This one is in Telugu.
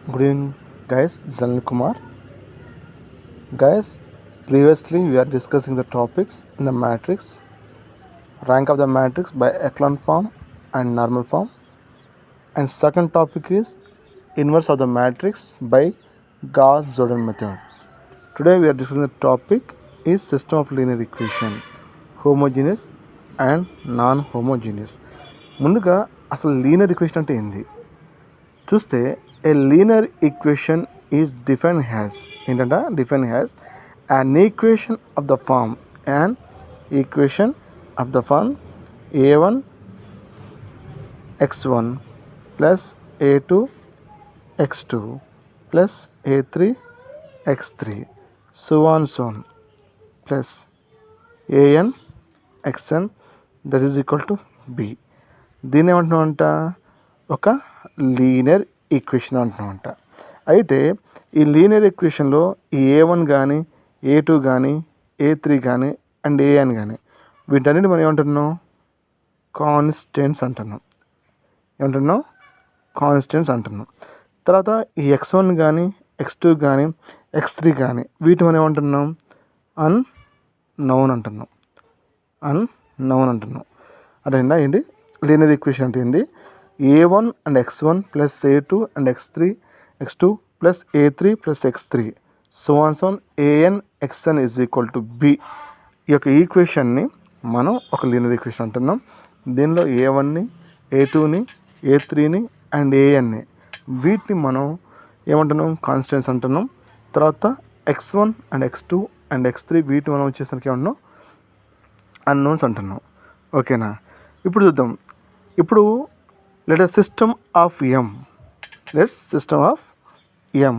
Good evening, guys. This is Anil Kumar. Guys, previously we are discussing the topics in the matrix, rank of the matrix by echelon form and normal form. And second topic is inverse of the matrix by Gauss-Jordan method. Today we are discussing the topic is system of linear equation, homogeneous and non-homogeneous. ముందుగా అసలు లీనియర్ ఈక్వేషన్ అంటే ఏంది చూస్తే a linear equation is define has ఏంటంటే define has an equation of the form a1 x1 plus a2 x2 plus a3 x3 so on plus an xn that is equal to b. దీన్ని ఏమంటున్నామంట ఒక లీనియర్ ఈక్వేషన్ అంటున్నామంట. అయితే ఈ లీనియర్ ఈక్వేషన్లో ఈ a1 కానీ a2 కానీ a3 కానీ అండ్ an కానీ వీటన్నిటి మనం ఏమంటున్నాం కాన్స్టెంట్స్ అంటున్నాం. కాన్స్టెంట్స్ అంటున్నాం. తర్వాత ఈ x1 కానీ x2 కానీ x3 కానీ వీటి మనం ఏమంటున్నాం అన్నౌన్ అంటున్నాం. అదేనా ఏంటి లీనియర్ ఈక్వేషన్ అంటే ఏంటి a1 and x1 plus a2 and x2 plus a3 plus x3 so an xn is equal to b. ఈ యొక్క ఈక్వేషన్ని మనం ఒక లీనియర్ ఈక్వేషన్ అంటున్నాం. దీనిలో a1ని a2ని a3ని అండ్ anని వీటిని మనం ఏమంటున్నాం కాన్స్టెంట్స్ అంటున్నాం. తర్వాత x1 and x2 and x3 వీటిని మనం వచ్చేసరికి ఏమంటున్నాం అన్నోన్స్ అంటున్నాం. ఓకేనా, ఇప్పుడు చూద్దాం. ఇప్పుడు లెట్ సిస్టమ్ ఆఫ్ m